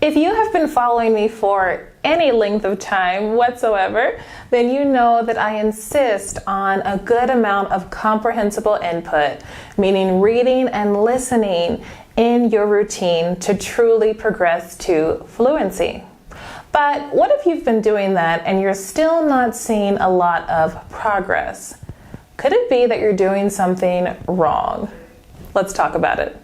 If you have been following me for any length of time whatsoever, then you know that I insist on a good amount of comprehensible input, meaning reading and listening in your routine to truly progress to fluency. But what if you've been doing that and you're still not seeing a lot of progress? Could it be that you're doing something wrong? Let's talk about it.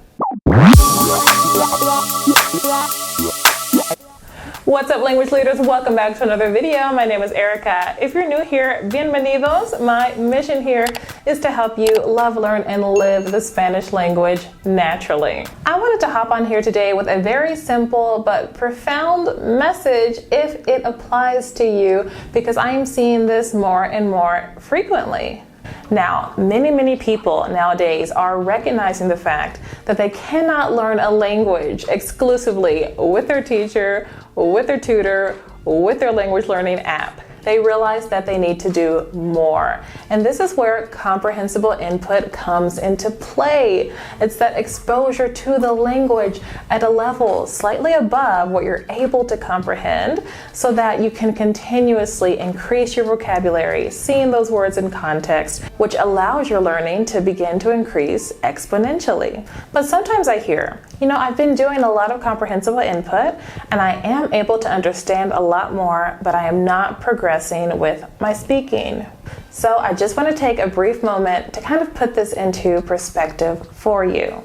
What's up, language leaders? Welcome back to another video. My name is Erica. If you're new here, bienvenidos. My mission here is to help you love, learn, and live the Spanish language naturally. I wanted to hop on here today with a very simple but profound message if it applies to you, because I am seeing this more and more frequently. Now, many people nowadays are recognizing the fact that they cannot learn a language exclusively with their teacher, with their tutor, with their language learning app. They realize that they need to do more. And this is where comprehensible input comes into play. It's that exposure to the language at a level slightly above what you're able to comprehend, so that you can continuously increase your vocabulary, seeing those words in context, which allows your learning to begin to increase exponentially. But sometimes I hear, I've been doing a lot of comprehensible input and I am able to understand a lot more, but I am not progressing with my speaking. So I just want to take a brief moment to kind of put this into perspective for you.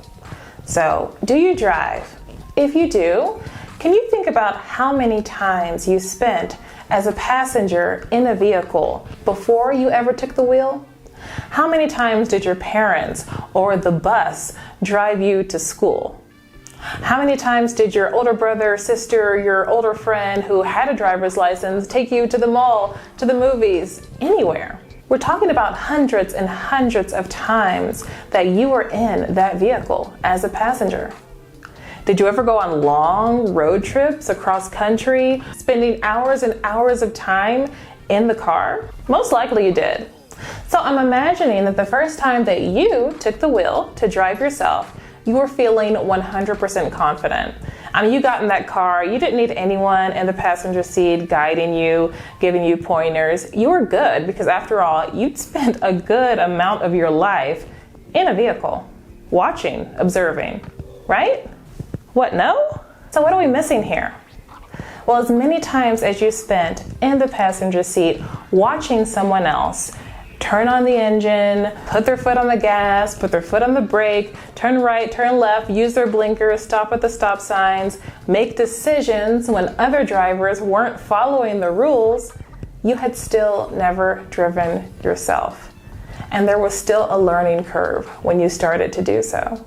So, do you drive? If you do, can you think about how many times you spent as a passenger in a vehicle before you ever took the wheel? How many times did your parents or the bus drive you to school? How many times did your older brother, sister, your older friend who had a driver's license take you to the mall, to the movies, anywhere? We're talking about hundreds and hundreds of times that you were in that vehicle as a passenger. Did you ever go on long road trips across country, spending hours and hours of time in the car? Most likely you did. So I'm imagining that the first time that you took the wheel to drive yourself, you were feeling 100% confident. You got in that car, you didn't need anyone in the passenger seat guiding you, giving you pointers. You were good because, after all, you'd spent a good amount of your life in a vehicle, watching, observing, right? What, no? So what are we missing here? Well, as many times as you spent in the passenger seat watching someone else turn on the engine, put their foot on the gas, put their foot on the brake, turn right, turn left, use their blinkers, stop at the stop signs, make decisions when other drivers weren't following the rules, you had still never driven yourself. And there was still a learning curve when you started to do so.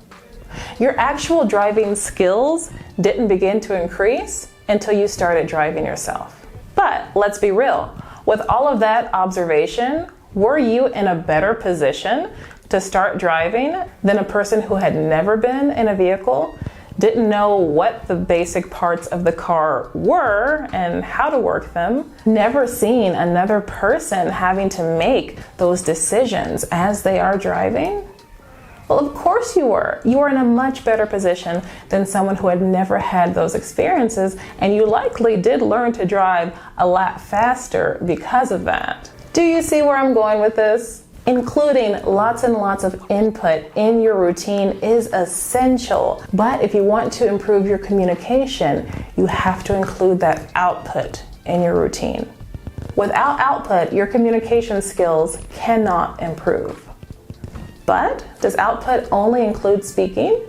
Your actual driving skills didn't begin to increase until you started driving yourself. But let's be real, with all of that observation, were you in a better position to start driving than a person who had never been in a vehicle, didn't know what the basic parts of the car were and how to work them, never seen another person having to make those decisions as they are driving? Well, of course you were. You were in a much better position than someone who had never had those experiences, and you likely did learn to drive a lot faster because of that. Do you see where I'm going with this? Including lots and lots of input in your routine is essential, but if you want to improve your communication, you have to include that output in your routine. Without output, your communication skills cannot improve. But does output only include speaking?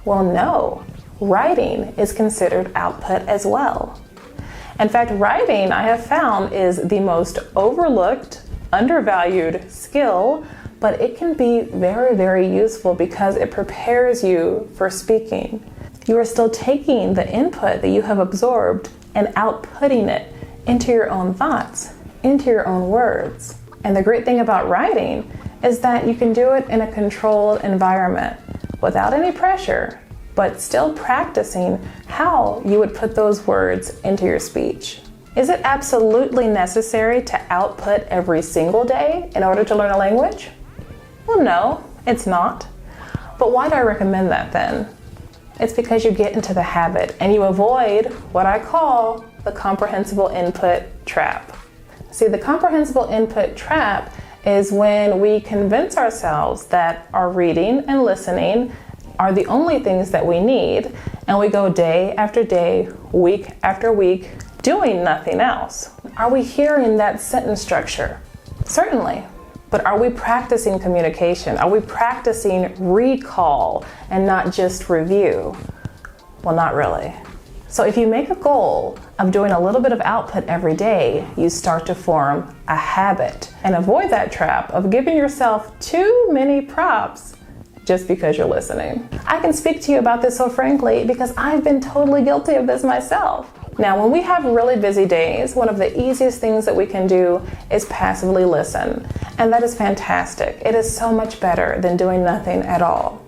Well, no. Writing is considered output as well. In fact, writing, I have found, is the most overlooked, undervalued skill, but it can be very useful because it prepares you for speaking. You are still taking the input that you have absorbed and outputting it into your own thoughts, into your own words. And the great thing about writing is that you can do it in a controlled environment without any pressure, but still practicing how you would put those words into your speech. Is it absolutely necessary to output every single day in order to learn a language? Well, no, it's not. But why do I recommend that then? It's because you get into the habit and you avoid what I call the comprehensible input trap. See, the comprehensible input trap is when we convince ourselves that our reading and listening are the only things that we need, and we go day after day, week after week, doing nothing else. Are we hearing that sentence structure? Certainly. But are we practicing communication? Are we practicing recall and not just review? Well, not really. So if you make a goal of doing a little bit of output every day, you start to form a habit and avoid that trap of giving yourself too many props just because you're listening. I can speak to you about this so frankly because I've been totally guilty of this myself. Now, when we have really busy days, one of the easiest things that we can do is passively listen. And that is fantastic. It is so much better than doing nothing at all.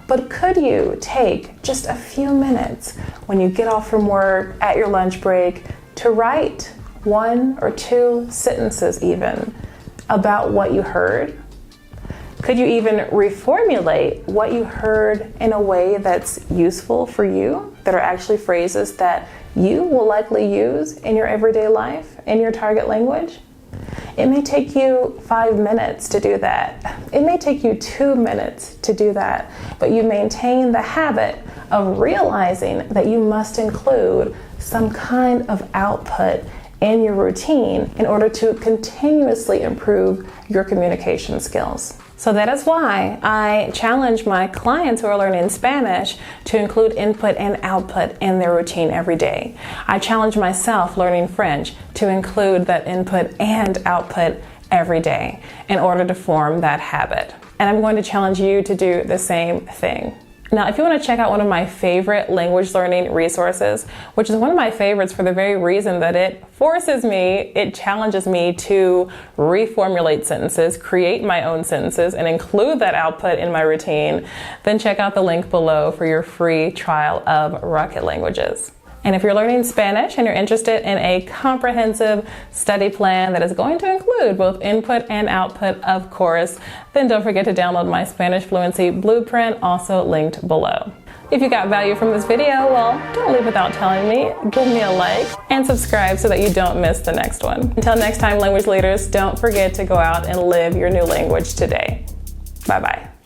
But could you take just a few minutes when you get off from work, at your lunch break, to write 1 or 2 sentences even about what you heard? Could you even reformulate what you heard in a way that's useful for you, that are actually phrases that you will likely use in your everyday life, in your target language? It may take you 5 minutes to do that. It may take you 2 minutes to do that, but you maintain the habit of realizing that you must include some kind of output in your routine in order to continuously improve your communication skills. So that is why I challenge my clients who are learning Spanish to include input and output in their routine every day. I challenge myself learning French to include that input and output every day in order to form that habit. And I'm going to challenge you to do the same thing. Now, if you want to check out one of my favorite language learning resources, which is one of my favorites for the very reason that it challenges me to reformulate sentences, create my own sentences, and include that output in my routine, then check out the link below for your free trial of Rocket Languages. And if you're learning Spanish and you're interested in a comprehensive study plan that is going to include both input and output, of course, then don't forget to download my Spanish Fluency Blueprint, also linked below. If you got value from this video, well, don't leave without telling me. Give me a like and subscribe so that you don't miss the next one. Until next time, language leaders, don't forget to go out and live your new language today. Bye-bye.